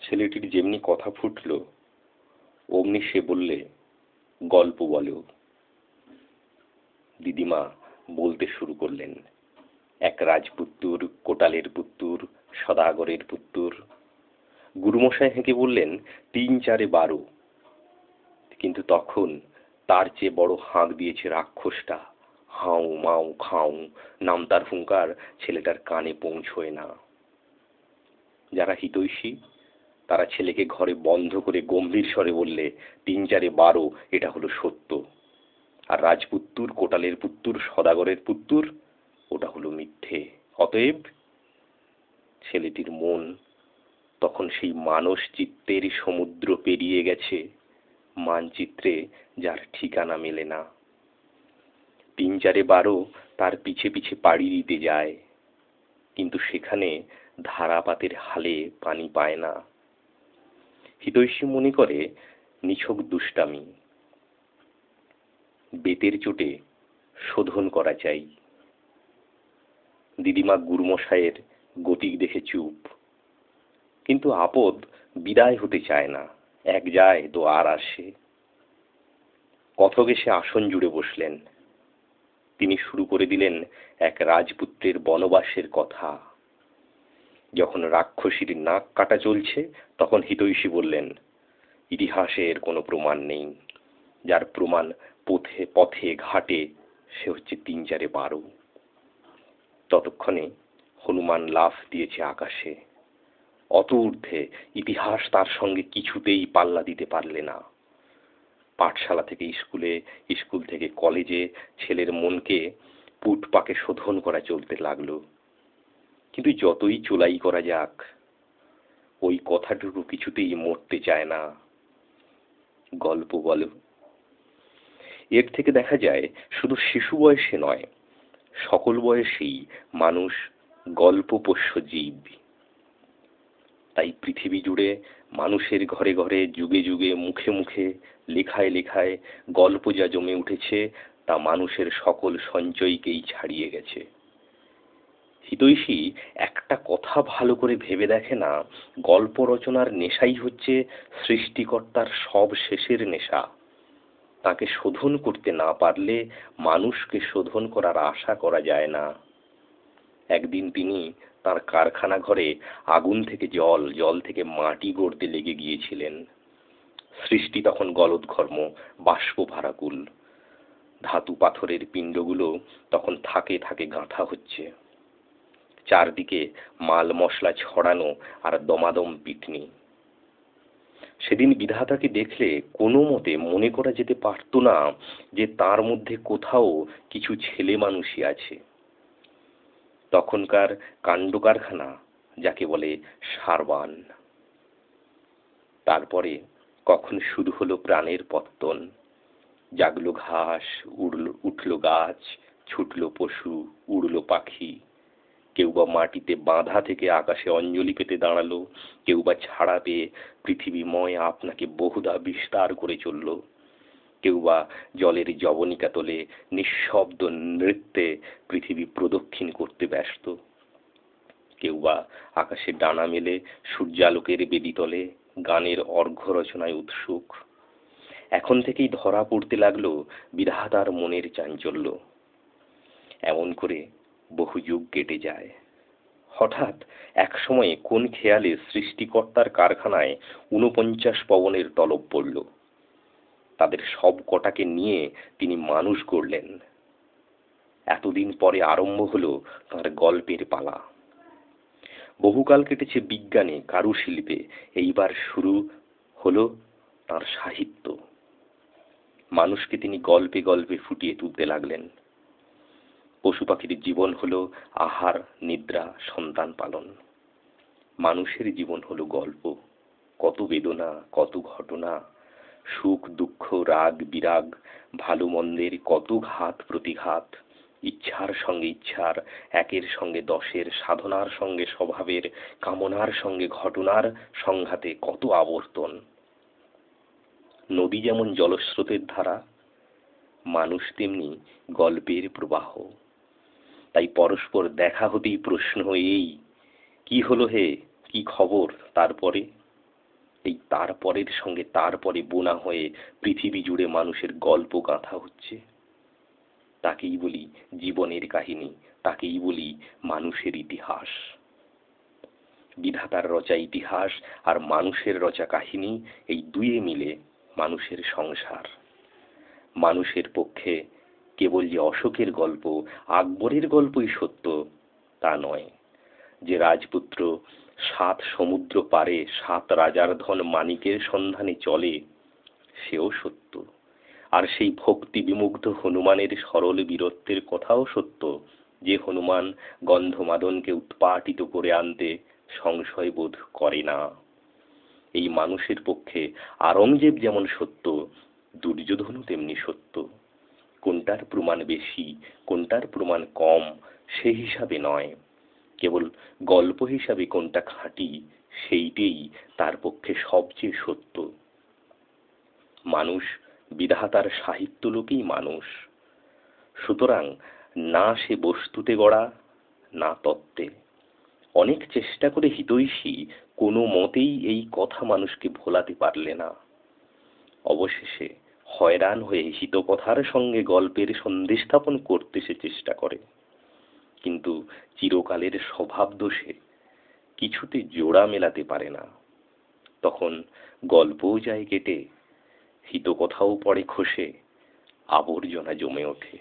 ছেলেটির যেমনি কথা ফুটল অমনি সে বললে, গল্প বলো। দিদিমা বলতে শুরু করলেন, এক রাজপুত্তুর, কোটালের পুত্তুর, সদাগরের পুত্তুর। গুরুমশাই হেঁকে বললেন, ৩ ৪ 12। কিন্তু তখন তার চেয়ে বড় হাঁক দিয়েছে রাক্ষসটা। হাউ মাউ খাউ, নামতার হুঙ্কার ছেলেটার কানে পৌঁছয় না। যারা হিতৈষী তারা ছেলেকে ঘরে বন্ধ করে গম্ভীর স্বরে বললে, ৩ ৪ 12 এটা হলো সত্য। আর রাজপুত্তুর, কোটালের পুত্তুর, সদাগরের পুত্তুর ওটা হলো মিথ্যে। অতএব ছেলেটির মন তখন সেই মানস চিত্তের সমুদ্র পেরিয়ে গেছে, মানচিত্রে যার ঠিকানা মেলে না। ৩ ৪ 12 তার পিছে পিছে পাড়ি দিতে যায়, কিন্তু সেখানে ধারাপাতের হালে পানি পায় না। হিতৈষী মনে করে নিছক দুষ্টামি। বেতের চোটে শোধন করা চাই। দিদিমা গুরুমশায়ের গতিক দেখে চুপ, কিন্তু আপদ বিদায় হতে চায় না। এক যায় তো আর আসে। কথক এসে আসন জুড়ে বসলেন। তিনি শুরু করে দিলেন এক রাজপুত্রের বনবাসের কথা। যখন রাক্ষসীর নাক কাটা চলছে তখন হিতৈষী বললেন, ইতিহাসের কোনো প্রমাণ নেই, যার প্রমাণ পথে পথে ঘাটে সে হচ্ছে ৩ ৪ 12। ততক্ষণে হনুমান লাফ দিয়েছে আকাশে। অত ঊর্ধ্বে ইতিহাস তার সঙ্গে কিছুতেই পাল্লা দিতে পারলে না। পাঠশালা থেকে স্কুলে, স্কুল থেকে কলেজে ছেলের মনকে পুট পাকে শোধন করা চলতে লাগলো। কিন্তু যতই চোলাই করা যাক, ওই কথাটুকু কিছুতেই মরতে চায় না। গল্প বলো। এর থেকে দেখা যায় শুধু শিশু বয়সে নয়, সকল বয়সেই মানুষ গল্পপোষ্য জীব। তাই পৃথিবী জুড়ে মানুষের ঘরে ঘরে, যুগে যুগে, মুখে মুখে, লেখায় লেখায় গল্প যা জমে উঠেছে তা মানুষের সকল সঞ্চয়কেই ছাড়িয়ে গেছে। হিতৈষী একটা কথা ভালো করে ভেবে দেখে না, গল্প রচনার নেশাই হচ্ছে সৃষ্টিকর্তার সব শেষের নেশা। তাকে শোধন করতে না পারলে মানুষকে শোধন করার আশা করা যায় না। একদিন তিনি তার কারখানা ঘরে আগুন থেকে জল, জল থেকে মাটি গড়তে লেগে গিয়েছিলেন। সৃষ্টি তখন গলদঘর্ম, বাষ্প ভারাকুল। ধাতু পাথরের পিণ্ডগুলো তখন থাকে থাকে গাঁথা হচ্ছে। চারদিকে মাল মশলা ছড়ানো আর দমাদম পিটনি। সেদিন বিধাতাকে দেখলে কোনো মতে মনে করা যেতে পারত না যে তার মধ্যে কোথাও কিছু ছেলে মানুষই আছে। তখনকার কাণ্ড কারখানা যাকে বলে সারবান। তারপরে কখন শুরু হলো প্রাণের পত্তন। জাগলো ঘাস, উঠলো গাছ, ছুটলো পশু, উড়লো পাখি। কেউ বা মাটিতে বাঁধা থেকে আকাশে অঞ্জলি পেতে দাঁড়ালো, কেউ বা ছাড়া পেয়ে পৃথিবীময় আপনাকে বহুধা বিস্তার করে চলল। কেউ বা জলের জবনিকা তোলে নিঃশব্দ নৃত্যে পৃথিবী প্রদক্ষিণ করতে ব্যস্ত। কেউ বা আকাশে ডানা মেলে সূর্যালোকের বেদি তলে গানের অর্ঘ্য রচনায় উৎসুক। এখন থেকেই ধরা পড়তে লাগলো বিধাতার মনের চাঞ্চল্য। এমন করে বহু যুগ কেটে যায়। হঠাৎ এক সময়ে কোন খেয়ালে সৃষ্টিকর্তার কারখানায় ৪৯ পবনের তলব পড়ল। তাদের সব কটাকে নিয়ে তিনি মানুষ গড়লেন। এতদিন পরে আরম্ভ হলো তাঁর গল্পের পালা। বহুকাল কেটেছে বিজ্ঞানে, কারুশিল্পে, এইবার শুরু হলো তাঁর সাহিত্য। মানুষকে তিনি গল্পে গল্পে ফুটিয়ে তুলতে লাগলেন। পশু পাখির জীবন হলো আহার, নিদ্রা, সন্তান পালন। মানুষের জীবন হলো গল্প। কত বেদনা, কত ঘটনা, সুখ দুঃখ, রাগ বিরাগ, ভালো মন্দের কত ঘাত প্রতিঘাত, ইচ্ছার সঙ্গে ইচ্ছার, একের সঙ্গে দশের, সাধনার সঙ্গে স্বভাবের, কামনার সঙ্গে ঘটনার সংঘাতে কত আবর্তন। নদী যেমন জলস্রোতের ধারা, মানুষ তেমনি গল্পের প্রবাহ। তাই পরস্পর দেখা হতেই প্রশ্ন এই, কি হলো হে, কি খবর তারপরে? এই তারপরের সঙ্গে তারপরে বোনা হয়ে পৃথিবী জুড়ে মানুষের গল্প গাঁথা হচ্ছে। তাকেই বলি জীবনের কাহিনী, তাকেই বলি মানুষের ইতিহাস। বিধাতার রচা ইতিহাস আর মানুষের রচা কাহিনী, এই দুয়ে মিলে মানুষের সংসার। মানুষের পক্ষে কেবল যে অশোকের গল্প, আকবরের গল্পই সত্য তা নয়। যে রাজপুত্র 7 সমুদ্র পারে 7 রাজার ধন মানিকের সন্ধানে চলে, সেও সত্য। আর সেই ভক্তি বিমুগ্ধ হনুমানের সরল বীরত্বের কথাও সত্য, যে হনুমান গন্ধমাদনকে উৎপাটিত করে আনতে সংশয় বোধ করে না। এই মানুষের পক্ষে আওরঙ্গজেব যেমন সত্য, দুর্যোধনও তেমনি সত্য। কোনটার প্রমাণ বেশি, কোনটার প্রমাণ কম, সে হিসাবে নয়, কেবল গল্প হিসাবে কোনটা খাঁটি সেইটেই তার পক্ষে সবচেয়ে সত্য। মানুষ বিধাতার সাহিত্য লোকেই মানুষ। সুতরাং না সে বস্তুতে গড়া, না তত্ত্বে। অনেক চেষ্টা করে হিতৈষী কোনো মতেই এই কথা মানুষকে ভোলাতে পারলে না। অবশেষে হয়রান হয়ে হিতকথার সঙ্গে গল্পের সন্ধি স্থাপন করতে সে চেষ্টা করে, কিন্তু চিরকালের স্বভাব দোষে কিছুতে জোড়া মেলাতে পারে না। তখন গল্পও যায় কেটে, হিতকথাও পড়ে খসে, আবর্জনা জমে ওঠে।